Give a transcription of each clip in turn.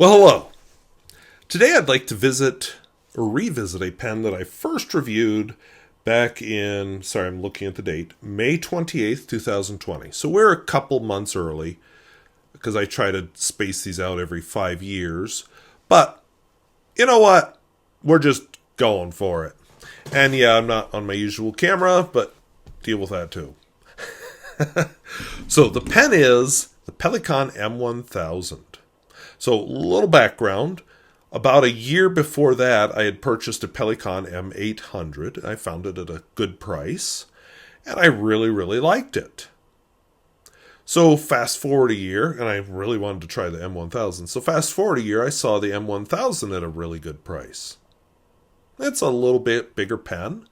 Well, hello. Today I'd like to revisit a pen that I first reviewed back in, sorry, I'm looking at the date, May 28th, 2020. So we're a couple months early because I try to space these out every 5 years. But you know what? We're just going for it. And yeah, I'm not on my usual camera, but deal with that too. So the pen is the Pelikan m1000. So a little background. About a year before that, I had purchased a Pelikan m800. I found it at a good price, and I really liked it. So fast forward a year, and I really wanted to try the m1000. So fast forward a year, I saw the m1000 at a really good price. It's a little bit bigger pen.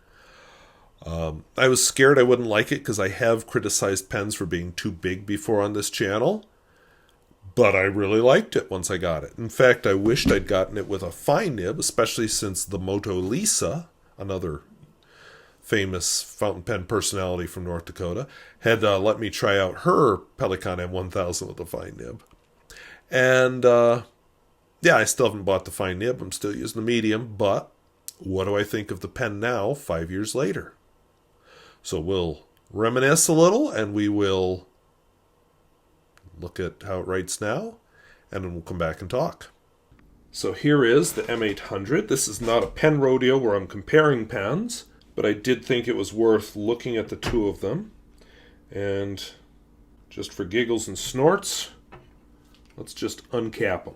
I was scared I wouldn't like it because I have criticized pens for being too big before on this channel. But I really liked it once I got it. In fact, I wished I'd gotten it with a fine nib, especially since the Moto Lisa, another famous fountain pen personality from North Dakota, had let me try out her Pelikan M1000 with a fine nib. And yeah, I still haven't bought the fine nib. I'm still using the medium. But what do I think of the pen now, 5 years later? So we'll reminisce a little, and we will look at how it writes now, and then we'll come back and talk. So here is the M800. This is not a pen rodeo where I'm comparing pens, but I did think it was worth looking at the two of them. And just for giggles and snorts, let's just uncap them.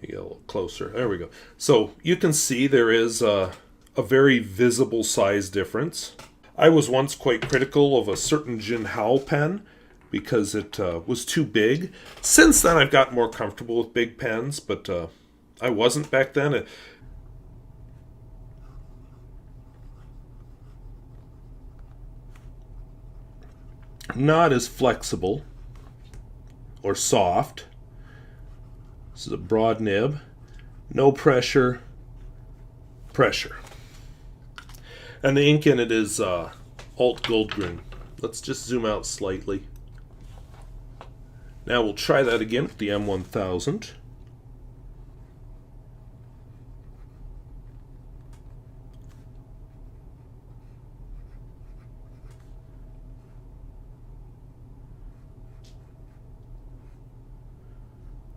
Get a little closer. There we go. So you can see there is a very visible size difference. I was once quite critical of a certain Jinhao pen because it was too big. Since then, I've gotten more comfortable with big pens, but I wasn't back then. Not as flexible or soft. This is a broad nib, no pressure, pressure. And the ink in it is Alt Goldgren. Let's just zoom out slightly. Now we'll try that again with the M1000.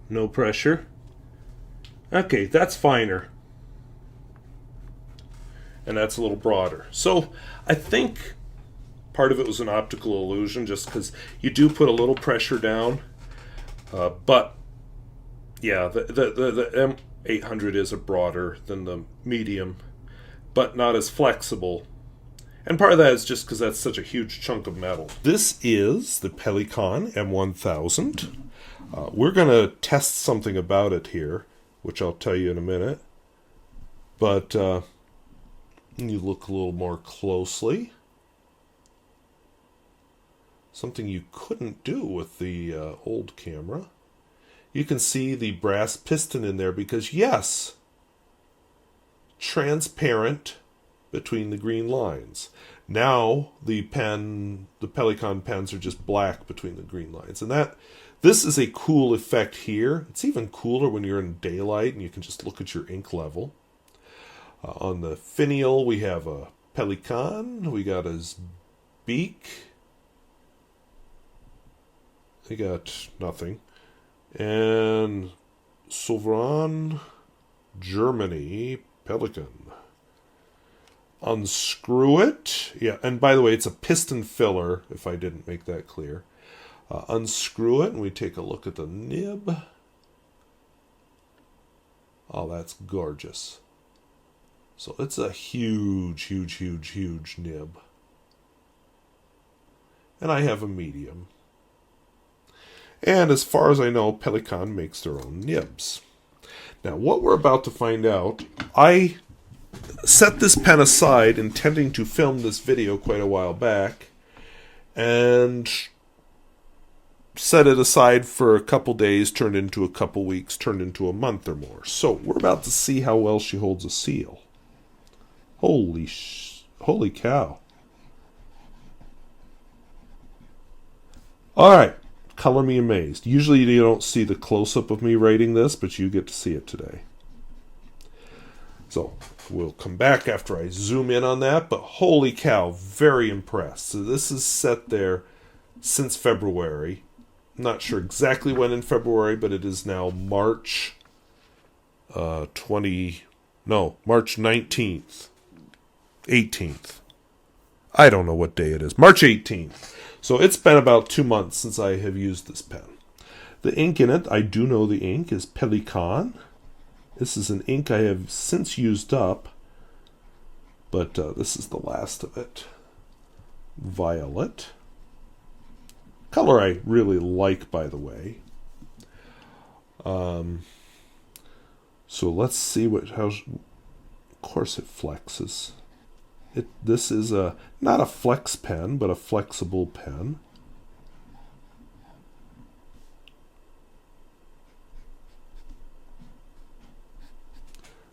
No pressure. Okay, that's finer. And that's a little broader. So I think part of it was an optical illusion just because you do put a little pressure down. But yeah, the M800 is a broader than the medium, but not as flexible. And part of that is just because that's such a huge chunk of metal. This is the Pelikan M1000. We're going to test something about it here, which I'll tell you in a minute. But you look a little more closely. Something you couldn't do with the old camera. You can see the brass piston in there because, yes, transparent between the green lines. Now the Pelikan pens are just black between the green lines. And this is a cool effect here. It's even cooler when you're in daylight and you can just look at your ink level. On the finial, we have a Pelikan. We got his beak. They got nothing. And Sovereign Germany Pelikan. Unscrew it. Yeah, and by the way, it's a piston filler, if I didn't make that clear. Unscrew it, and we take a look at the nib. Oh, that's gorgeous. So it's a huge nib. And I have a medium. And as far as I know, Pelikan makes their own nibs. Now, what we're about to find out, I set this pen aside intending to film this video quite a while back, and set it aside for a couple days, turned into a couple weeks, turned into a month or more. So we're about to see how well she holds a seal. Holy cow. All right, color me amazed. Usually you don't see the close-up of me writing this, but you get to see it today. So we'll come back after I zoom in on that, but holy cow, very impressed. So this is set there since February. Not sure exactly when in February, but it is now March 19th. 18th. I don't know what day it is. March 18th. So it's been about 2 months since I have used this pen. The ink in it, I do know the ink is Pelikan. This is an ink I have since used up, but this is the last of it. Violet. Color I really like, by the way. So let's see how. Of course, it flexes. This is not a flex pen, but a flexible pen.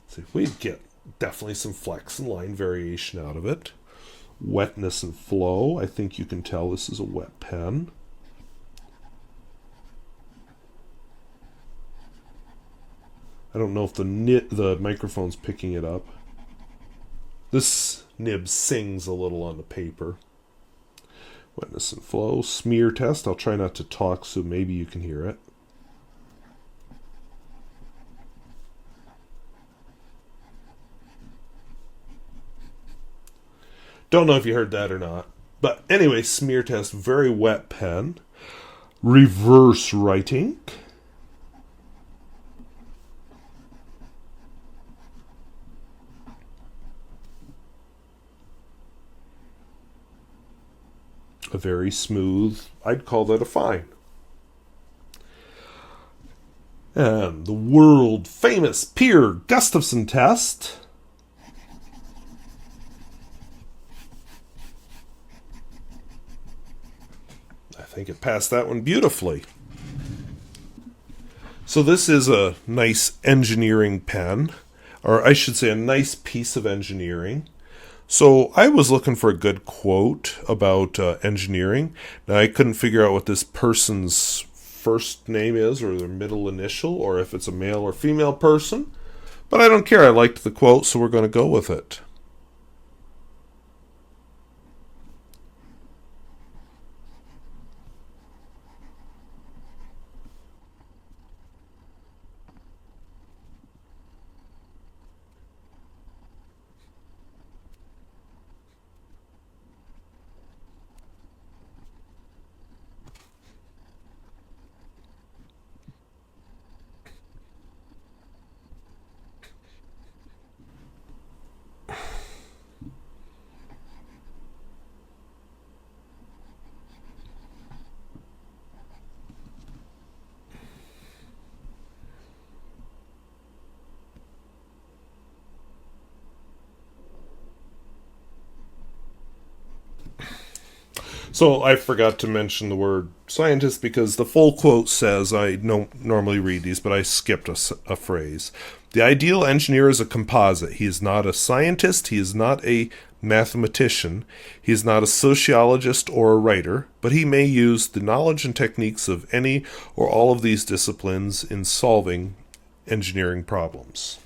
See, we get definitely some flex and line variation out of it. Wetness and flow. I think you can tell this is a wet pen. I don't know if the microphone's picking it up. This nib sings a little on the paper. Wetness and flow. Smear test. I'll try not to talk so maybe you can hear it. Don't know if you heard that or not. But anyway, smear test. Very wet pen. Reverse writing. A very smooth, I'd call that a fine. And the world famous Peer Gustafson test. I think it passed that one beautifully. So this is a nice engineering pen, or I should say a nice piece of engineering. So I was looking for a good quote about engineering. Now I couldn't figure out what this person's first name is or their middle initial or if it's a male or female person. But I don't care. I liked the quote, so we're going to go with it. So I forgot to mention the word scientist because the full quote says, I don't normally read these, but I skipped a phrase. The ideal engineer is a composite. He is not a scientist. He is not a mathematician. He is not a sociologist or a writer, but he may use the knowledge and techniques of any or all of these disciplines in solving engineering problems.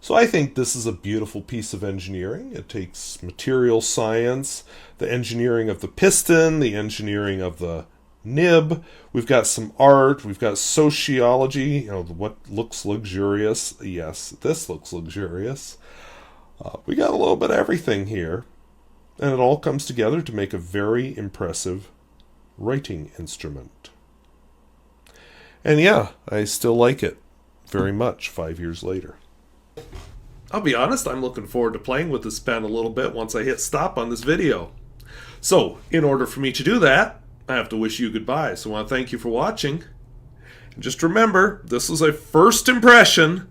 So I think this is a beautiful piece of engineering. It takes material science, the engineering of the piston, the engineering of the nib. We've got some art. We've got sociology. What looks luxurious. Yes, this looks luxurious. We got a little bit of everything here. And it all comes together to make a very impressive writing instrument. And yeah, I still like it very much 5 years later. I'll be honest, I'm looking forward to playing with this pen a little bit once I hit stop on this video. So, in order for me to do that, I have to wish you goodbye. So I want to thank you for watching. And just remember, this is a first impression.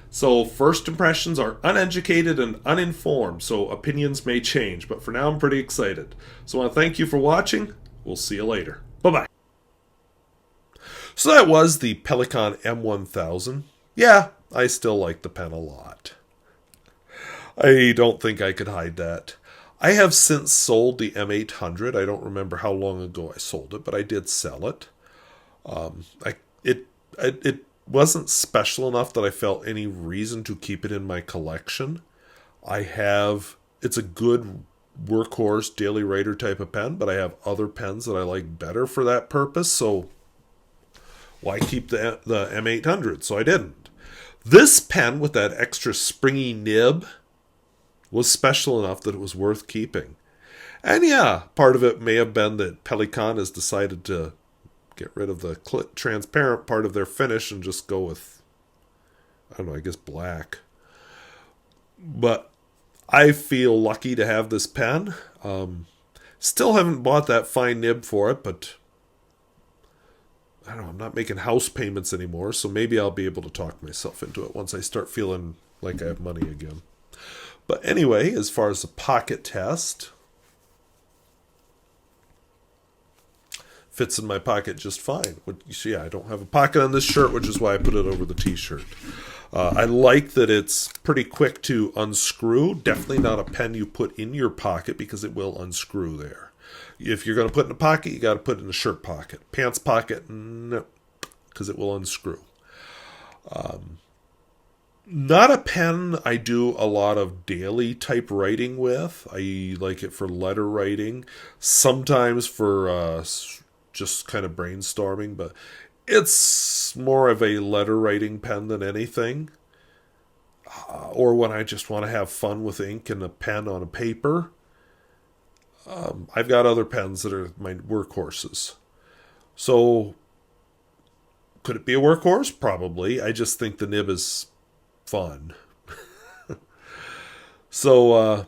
So first impressions are uneducated and uninformed, so opinions may change. But for now, I'm pretty excited. So I want to thank you for watching. We'll see you later. Bye-bye. So that was the Pelikan M1000. Yeah, I still like the pen a lot. I don't think I could hide that. I have since sold the M800. I don't remember how long ago I sold it, but I did sell it. It wasn't special enough that I felt any reason to keep it in my collection. It's a good workhorse daily writer type of pen, but I have other pens that I like better for that purpose, so why keep the M800? So I didn't. This pen with that extra springy nib was special enough that it was worth keeping. And yeah, part of it may have been that Pelikan has decided to get rid of the transparent part of their finish and just go with, I don't know, I guess black. But I feel lucky to have this pen. Still haven't bought that fine nib for it, but I don't know, I'm not making house payments anymore, so maybe I'll be able to talk myself into it once I start feeling like I have money again. But anyway, as far as the pocket test, fits in my pocket just fine. You see, I don't have a pocket on this shirt, which is why I put it over the t-shirt. I like that it's pretty quick to unscrew. Definitely not a pen you put in your pocket because it will unscrew there. If you're going to put it in a pocket, you got to put it in a shirt pocket. Pants pocket, no, because it will unscrew. Not a pen I do a lot of daily type writing with. I like it for letter writing, sometimes for just kind of brainstorming, but it's more of a letter writing pen than anything. Or when I just want to have fun with ink and a pen on a paper. I've got other pens that are my workhorses. So, could it be a workhorse? Probably. I just think the nib is fun. So,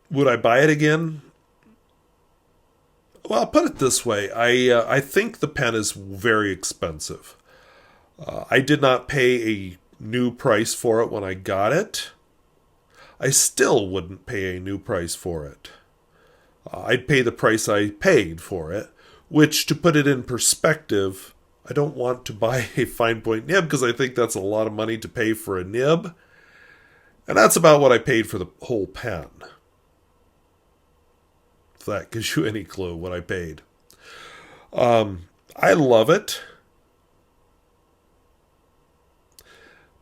would I buy it again? Well, I'll put it this way. I think the pen is very expensive. I did not pay a new price for it when I got it. I still wouldn't pay a new price for it. I'd pay the price I paid for it, which, to put it in perspective, I don't want to buy a fine point nib because I think that's a lot of money to pay for a nib. And that's about what I paid for the whole pen. If that gives you any clue what I paid. I love it.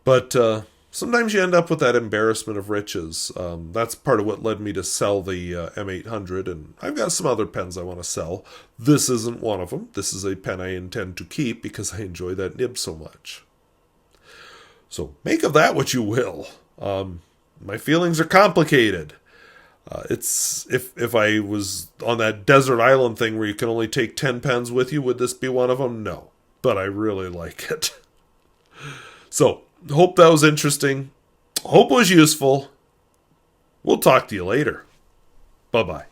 But sometimes you end up with that embarrassment of riches. That's part of what led me to sell the M800, and I've got some other pens I want to sell. This isn't one of them. This is a pen I intend to keep because I enjoy that nib so much. So make of that what you will. My feelings are complicated. It's if I was on that desert island thing where you can only take 10 pens with you, would this be one of them? No. But I really like it. So, hope that was interesting. Hope it was useful. We'll talk to you later. Bye-bye.